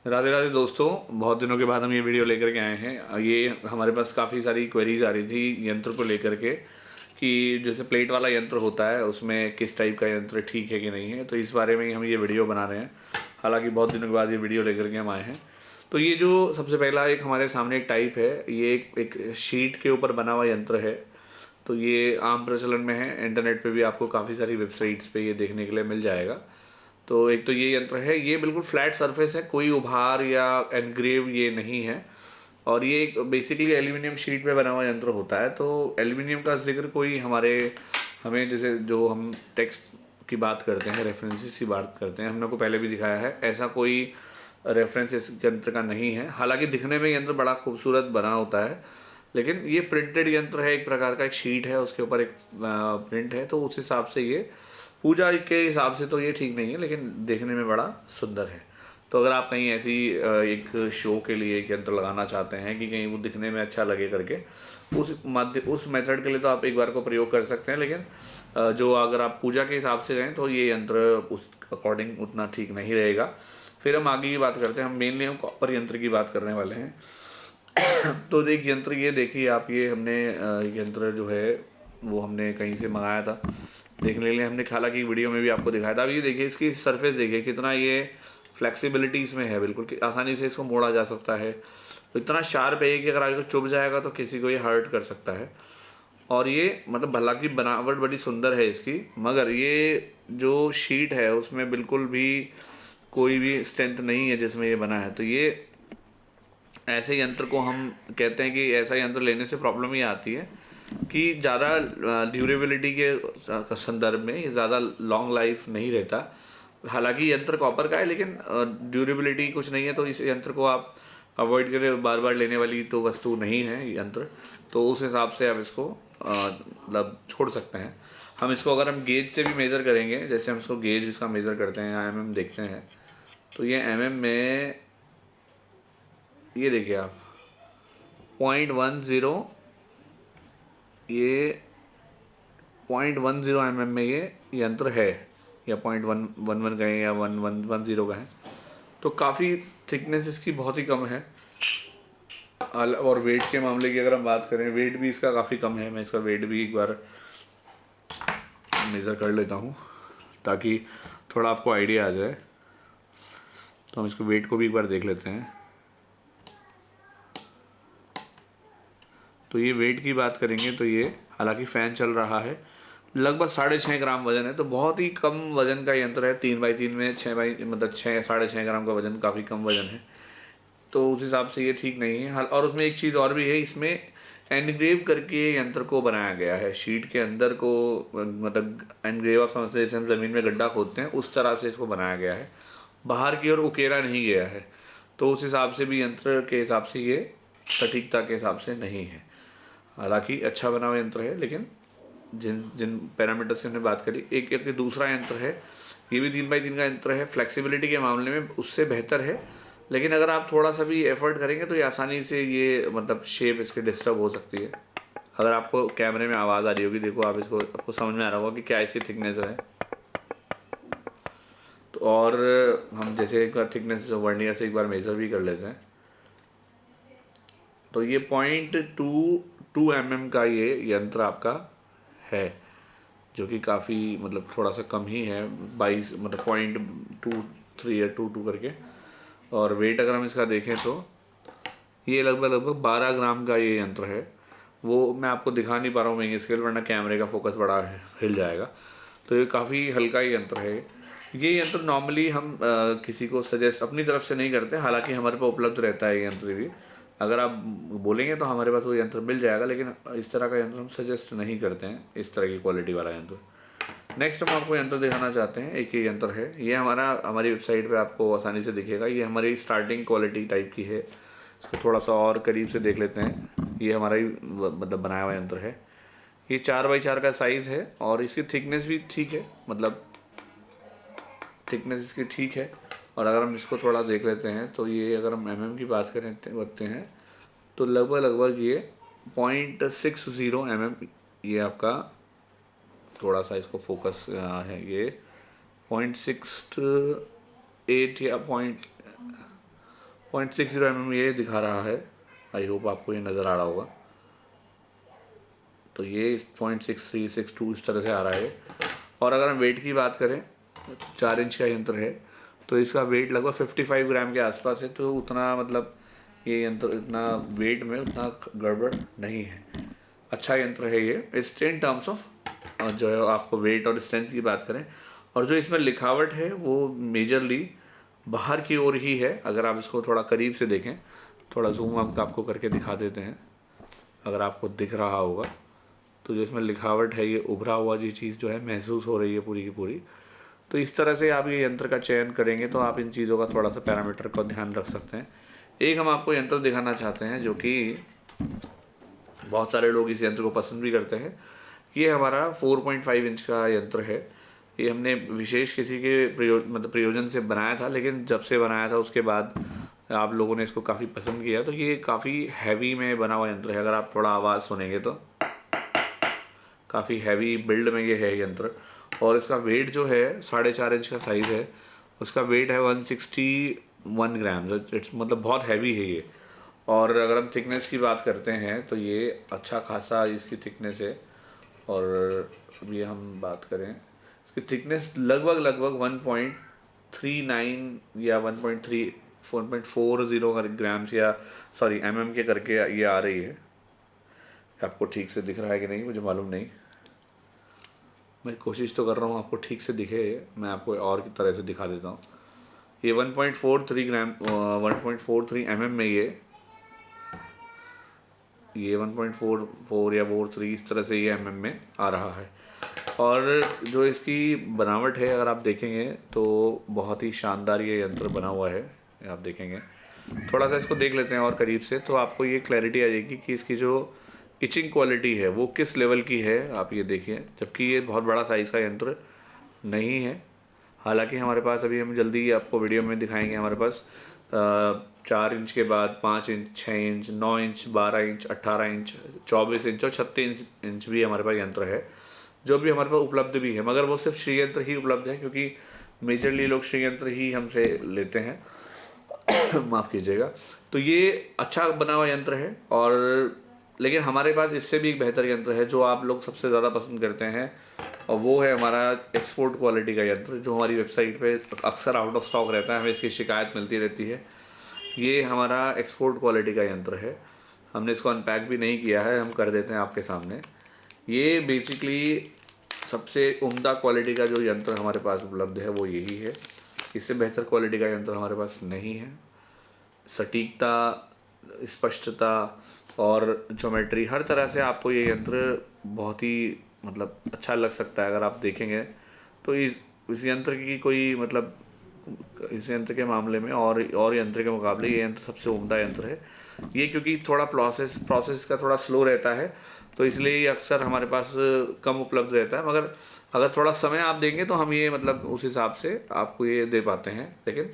राधे राधे दोस्तों, बहुत दिनों के बाद हम ये वीडियो लेकर के आए हैं। ये हमारे पास काफ़ी सारी क्वेरीज आ रही थी यंत्र को लेकर के कि जैसे प्लेट वाला यंत्र होता है उसमें किस टाइप का यंत्र ठीक है कि नहीं है। तो इस बारे में ही हम ये वीडियो बना रहे हैं। हालांकि बहुत दिनों के बाद ये वीडियो लेकर के हम आए हैं। तो ये जो सबसे पहला एक हमारे सामने एक टाइप है, ये एक शीट के ऊपर बना हुआ यंत्र है। तो ये आम प्रचलन में है, इंटरनेट पे भी आपको काफ़ी सारी वेबसाइट्स पे ये देखने के लिए मिल जाएगा। तो एक तो ये यंत्र है, ये बिल्कुल फ्लैट सरफेस है, कोई उभार या एनग्रेव ये नहीं है। और ये एक बेसिकली एल्यूमिनियम शीट पे बना हुआ यंत्र होता है। तो एल्यूमिनियम का जिक्र कोई हमें जैसे जो हम टेक्स्ट की बात करते हैं, रेफरेंसेस की बात करते हैं, हमने को पहले भी दिखाया है, ऐसा कोई रेफरेंस इस यंत्र का नहीं है। हालांकि दिखने में यंत्र बड़ा खूबसूरत बना होता है, लेकिन ये प्रिंटेड यंत्र है, एक प्रकार का एक शीट है, उसके ऊपर एक प्रिंट है। तो उस हिसाब से ये पूजा के हिसाब से तो ये ठीक नहीं है, लेकिन देखने में बड़ा सुंदर है। तो अगर आप कहीं ऐसी एक शो के लिए एक यंत्र लगाना चाहते हैं कि कहीं वो दिखने में अच्छा लगे करके, उस मेथड के लिए तो आप एक बार को प्रयोग कर सकते हैं। लेकिन जो अगर आप पूजा के हिसाब से गए तो ये यंत्र उस अकॉर्डिंग उतना ठीक नहीं रहेगा। फिर हम आगे की बात करते हैं। हम मेनली हम कॉपर यंत्र की बात करने वाले हैं। तो एक यंत्र ये देखिए आप, ये हमने यंत्र जो है वो हमने कहीं से मंगाया था, देखने के लिए हमने, हालांकि वीडियो में भी आपको दिखाया था। अब ये देखिए इसकी सरफेस देखिए कितना ये फ्लेक्सिबिलिटी इसमें है, बिल्कुल कि आसानी से इसको मोड़ा जा सकता है। तो इतना शार्प है कि अगर आगे को चुभ जाएगा तो किसी को ये हर्ट कर सकता है। और ये मतलब हालांकि बनावट बड़ी सुंदर है इसकी, मगर ये जो शीट है उसमें बिल्कुल भी कोई भी स्ट्रेंथ नहीं है जिसमें ये बना है। तो ये ऐसे यंत्र को हम कहते हैं कि ऐसा यंत्र लेने से प्रॉब्लम ये आती है कि ज़्यादा ड्यूरेबिलिटी के संदर्भ में ये ज़्यादा लॉन्ग लाइफ नहीं रहता। हालांकि यंत्र कॉपर का है, लेकिन ड्यूरेबिलिटी कुछ नहीं है। तो इस यंत्र को आप अवॉइड करें, बार बार लेने वाली तो वस्तु नहीं है यंत्र। तो उस हिसाब से आप इसको मतलब छोड़ सकते हैं। हम इसको अगर हम गेज से भी मेज़र करेंगे, जैसे हम इसको गेज इसका मेज़र करते हैं, एमएम देखते हैं, तो ये एमएम में ये देखिए आप 0.10, ये 0.10 mm में ये यंत्र है, या 0.111 का है या 1110 का है। तो काफ़ी थिकनेस इसकी बहुत ही कम है। और वेट के मामले की अगर हम बात करें, वेट भी इसका काफ़ी कम है। मैं इसका वेट भी एक बार मेज़र कर लेता हूँ ताकि थोड़ा आपको आइडिया आ जाए। तो हम इसको वेट को भी एक बार देख लेते हैं। तो ये वेट की बात करेंगे तो ये, हालांकि फ़ैन चल रहा है, लगभग 6.5 ग्राम वजन है। तो बहुत ही कम वजन का यंत्र है। 3x3 में 6 मतलब 6.5 ग्राम का वजन काफ़ी कम वजन है। तो उस हिसाब से ये ठीक नहीं है। और उसमें एक चीज़ और भी है, इसमें एनग्रेव करके यंत्र को बनाया गया है शीट के अंदर को, मतलब एनग्रेव आप समझते हैं जैसे हम ज़मीन में गड्ढा खोदते हैं उस तरह से इसको बनाया गया है, बाहर की ओर उकेरा नहीं गया है। तो उस हिसाब से भी यंत्र के हिसाब से ये सटीकता के हिसाब से नहीं है। हालांकि अच्छा बना हुआ यंत्र है, लेकिन जिन जिन पैरामीटर से हमने बात करी, एक दूसरा यंत्र है, ये भी 3x3 का यंत्र है, फ्लेक्सिबिलिटी के मामले में उससे बेहतर है। लेकिन अगर आप थोड़ा सा भी एफर्ट करेंगे तो ये आसानी से ये मतलब शेप इसकी डिस्टर्ब हो सकती है। अगर आपको कैमरे में आवाज़ आ रही होगी, देखो आप, इसको आपको समझ में आ रहा होगा कि क्या इसकी थिकनेस है। तो और हम जैसे एक बार थिकनेस वर्नियर से एक बार मेज़र भी कर लेते हैं। तो ये 0.22 mm का ये यंत्र आपका है, जो कि काफ़ी मतलब थोड़ा सा कम ही है, 22 मतलब 0.23 या 22 करके। और वेट अगर हम इसका देखें तो ये लगभग लगभग 12 ग्राम का ये यंत्र है। वो मैं आपको दिखा नहीं पा रहा हूँ महंगे स्केल, वरना कैमरे का फोकस बड़ा है, हिल जाएगा। तो ये काफ़ी हल्का ही यंत्र है। ये यंत्र नॉर्मली हम किसी को सजेस्ट अपनी तरफ से नहीं करते, हालांकि हमारे पास उपलब्ध रहता है ये यंत्र भी। अगर आप बोलेंगे तो हमारे पास वो यंत्र मिल जाएगा, लेकिन इस तरह का यंत्र हम सजेस्ट नहीं करते हैं, इस तरह की क्वालिटी वाला यंत्र। नेक्स्ट हम आपको यंत्र दिखाना चाहते हैं। एक ये यंत्र है, ये हमारी वेबसाइट पे आपको आसानी से दिखेगा। ये हमारी स्टार्टिंग क्वालिटी टाइप की है। इसको थोड़ा सा और करीब से देख लेते हैं। ये हमारा ही मतलब बनाया हुआ यंत्र है। ये 4x4 का साइज़ है और इसकी थिकनेस भी ठीक है, मतलब थिकनेस इसकी ठीक है। और अगर हम इसको थोड़ा देख लेते हैं तो ये अगर हम mm की बात करते हैं तो लगभग लगभग ये 0.60 mm, ये आपका थोड़ा सा इसको फोकस है, ये 0.68 या 0.60 mm ये दिखा रहा है। आई होप आपको ये नज़र आ रहा होगा। तो ये 0.6362 इस तरह से आ रहा है। और अगर हम वेट की बात करें, 4 इंच का यंत्र है तो इसका वेट लगभग 55 ग्राम के आसपास है। तो उतना मतलब ये यंत्र इतना वेट में उतना गड़बड़ नहीं है, अच्छा यंत्र है ये इस इन टर्म्स ऑफ जो है आपको वेट और स्ट्रेंथ की बात करें। और जो इसमें लिखावट है वो मेजरली बाहर की ओर ही है। अगर आप इसको थोड़ा करीब से देखें, थोड़ा जूम आपको करके दिखा देते हैं, अगर आपको दिख रहा होगा तो जो इसमें लिखावट है ये उभरा हुआ जी चीज़ जो है महसूस हो रही है पूरी की पूरी। तो इस तरह से आप ये यंत्र का चयन करेंगे तो आप इन चीज़ों का थोड़ा सा पैरामीटर का ध्यान रख सकते हैं। एक हम आपको यंत्र दिखाना चाहते हैं जो कि बहुत सारे लोग इस यंत्र को पसंद भी करते हैं। ये हमारा 4.5 इंच का यंत्र है। ये हमने विशेष किसी के प्रयोजन से बनाया था, लेकिन जब से बनाया था उसके बाद आप लोगों ने इसको काफ़ी पसंद किया। तो ये काफ़ी हैवी में बना हुआ यंत्र है। अगर आप थोड़ा आवाज़ सुनेंगे तो काफ़ी हैवी बिल्ड में ये है यंत्र। और इसका वेट जो है 4.5 इंच का साइज़ है, उसका वेट है 161 ग्राम। इट्स मतलब बहुत हैवी है ये। और अगर हम थिकनेस की बात करते हैं तो ये अच्छा खासा इसकी थिकनेस है। और अभी हम बात करें इसकी थिकनेस लगभग 1.39 या 1.40 ग्राम्स या सॉरी mm के करके ये आ रही है। आपको ठीक से दिख रहा है कि नहीं मुझे मालूम नहीं, मैं कोशिश तो कर रहा हूँ आपको ठीक से दिखे। मैं आपको और की तरह से दिखा देता हूँ। ये 1.43 ग्राम 1.43 mm में ये 1.44 या 43 इस तरह से ये mm में आ रहा है। और जो इसकी बनावट है अगर आप देखेंगे तो बहुत ही शानदार ये यंत्र बना हुआ है। आप देखेंगे, थोड़ा सा इसको देख लेते हैं और करीब से तो आपको ये क्लैरिटी आ जाएगी कि इसकी जो इचिंग क्वालिटी है वो किस लेवल की है। आप ये देखिए, जबकि ये बहुत बड़ा साइज़ का यंत्र नहीं है। हालांकि हमारे पास अभी हम जल्दी आपको वीडियो में दिखाएंगे, हमारे पास 4 इंच के बाद 5 inch, 6 inch, 9 inch, 12 inch, 18 inch, 24 inch और 36 इंच भी हमारे पास यंत्र है, जो भी हमारे पास उपलब्ध भी है। मगर वो सिर्फ श्री यंत्र ही उपलब्ध है, क्योंकि मेजरली लोग श्री यंत्र ही हमसे लेते हैं माफ़ कीजिएगा। तो ये अच्छा बना हुआ यंत्र है। और लेकिन हमारे पास इससे भी एक बेहतर यंत्र है जो आप लोग सबसे ज़्यादा पसंद करते हैं, और वो है हमारा एक्सपोर्ट क्वालिटी का यंत्र, जो हमारी वेबसाइट पे अक्सर आउट ऑफ स्टॉक रहता है, हमें इसकी शिकायत मिलती रहती है। ये हमारा एक्सपोर्ट क्वालिटी का यंत्र है। हमने इसको अनपैक भी नहीं किया है, हम कर देते हैं आपके सामने। ये बेसिकली सबसे उम्दा क्वालिटी का जो यंत्र हमारे पास उपलब्ध है वो यही है। इससे बेहतर क्वालिटी का यंत्र हमारे पास नहीं है। सटीकता, स्पष्टता और ज्योमेट्री, हर तरह से आपको ये यंत्र बहुत ही मतलब अच्छा लग सकता है। अगर आप देखेंगे तो इस यंत्र की कोई मतलब इस यंत्र के मामले में और यंत्र के मुकाबले ये यंत्र सबसे उम्दा यंत्र है। ये क्योंकि थोड़ा प्रोसेस का थोड़ा स्लो रहता है, तो इसलिए ये अक्सर हमारे पास कम उपलब्ध रहता है। मगर अगर थोड़ा समय आप देंगे तो हम ये मतलब उस हिसाब से आपको ये दे पाते हैं। लेकिन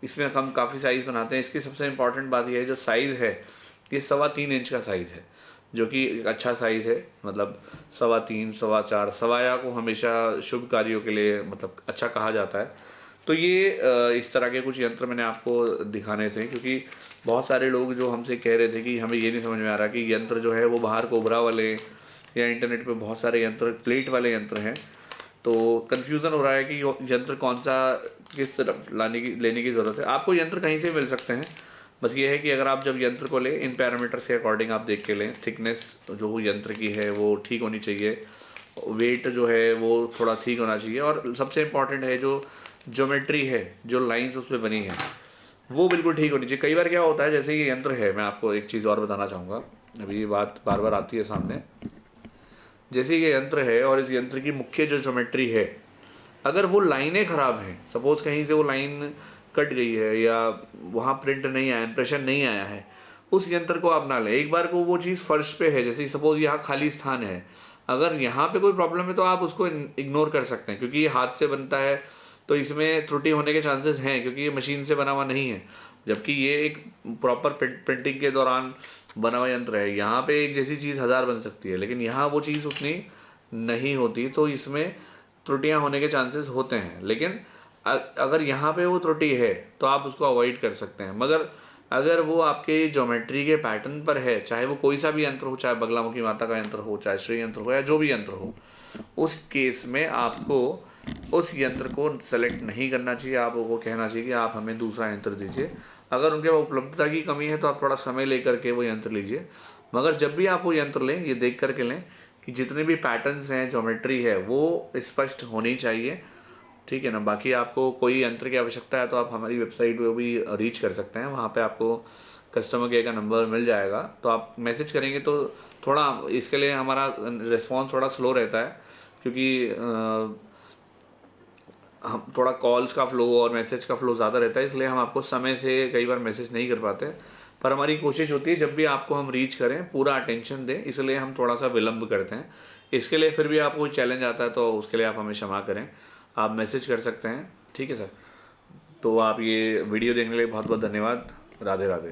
इसमें हम काफ़ी साइज़ बनाते हैं। इसकी सबसे इम्पॉर्टेंट बात यह है जो साइज़ है, ये 3.25 इंच का साइज़ है, जो कि एक अच्छा साइज़ है। मतलब 3.25, 4.25, सवाया को हमेशा शुभ कार्यों के लिए मतलब अच्छा कहा जाता है। तो ये इस तरह के कुछ यंत्र मैंने आपको दिखाने थे, क्योंकि बहुत सारे लोग जो हमसे कह रहे थे कि हमें ये नहीं समझ में आ रहा कि यंत्र जो है वो बाहर कोबरा वाले या इंटरनेट पे बहुत सारे यंत्र प्लेट वाले यंत्र हैं, तो कन्फ्यूज़न हो रहा है कि यंत्र कौन सा किस तरफ लेने की ज़रूरत है। आपको यंत्र कहीं से मिल सकते हैं, बस ये है कि अगर आप जब यंत्र को लें इन पैरामीटर्स के अकॉर्डिंग आप देख के लें। थिकनेस जो यंत्र की है वो ठीक होनी चाहिए, वेट जो है वो थोड़ा ठीक होना चाहिए, और सबसे इम्पॉर्टेंट है जो ज्योमेट्री है, जो लाइंस उस पर बनी है वो बिल्कुल ठीक होनी चाहिए। कई बार क्या होता है, जैसे ये यंत्र है, मैं आपको एक चीज़ और बताना चाहूँगा, अभी ये बात बार बार आती है सामने। जैसे ये यंत्र है और इस यंत्र की मुख्य जो ज्योमेट्री है, अगर वो लाइनें ख़राब हैं, सपोज़ कहीं से वो लाइन कट गई है या वहाँ प्रिंट नहीं आया, इम्प्रेशन नहीं आया है, उस यंत्र को आप ना लें। एक बार को वो चीज़ फर्श पे है, जैसे सपोज़ यहाँ खाली स्थान है, अगर यहाँ पे कोई प्रॉब्लम है तो आप उसको इग्नोर कर सकते हैं, क्योंकि ये हाथ से बनता है तो इसमें त्रुटि होने के चांसेस हैं, क्योंकि ये मशीन से बना हुआ नहीं है। जबकि ये एक प्रॉपर प्रिंटिंग के दौरान बना हुआ यंत्र है। यहाँ पे एक जैसी चीज़ 1000 बन सकती है, लेकिन यहाँ वो चीज़ उतनी नहीं होती, तो इसमें त्रुटियां होने के चांसेस होते हैं। लेकिन अगर यहाँ पे वो त्रुटि है तो आप उसको अवॉइड कर सकते हैं। मगर अगर वो आपके ज्योमेट्री के पैटर्न पर है, चाहे वो कोई सा भी यंत्र हो, चाहे बगलामुखी माता का यंत्र हो, चाहे श्री यंत्र हो, या जो भी यंत्र हो, उस केस में आपको उस यंत्र को सेलेक्ट नहीं करना चाहिए। आपको कहना चाहिए कि आप हमें दूसरा यंत्र दीजिए। अगर उनके पास उपलब्धता की कमी है तो आप थोड़ा समय लेकर के वो यंत्र लीजिए। मगर जब भी आप वो यंत्र लें, ये देख करके लें कि जितने भी पैटर्न्स हैं, ज्योमेट्री है, वो स्पष्ट होनी चाहिए, ठीक है ना। बाकी आपको कोई यंत्र की आवश्यकता है तो आप हमारी वेबसाइट पे भी रीच कर सकते हैं। वहाँ पे आपको कस्टमर केयर का नंबर मिल जाएगा, तो आप मैसेज करेंगे तो थोड़ा इसके लिए हमारा रिस्पॉन्स थोड़ा स्लो रहता है, क्योंकि हम थोड़ा कॉल्स का फ़्लो और मैसेज का फ़्लो ज़्यादा रहता है, इसलिए हम आपको समय से कई बार मैसेज नहीं कर पाते। पर हमारी कोशिश होती है जब भी आपको हम रीच करें पूरा अटेंशन दें, इसलिए हम थोड़ा सा विलम्ब करते हैं। इसके लिए फिर भी आपको कोई चैलेंज आता है तो उसके लिए आप हमें क्षमा करें, आप मैसेज कर सकते हैं, ठीक है सर। तो आप ये वीडियो देखने के लिए बहुत बहुत धन्यवाद। राधे राधे।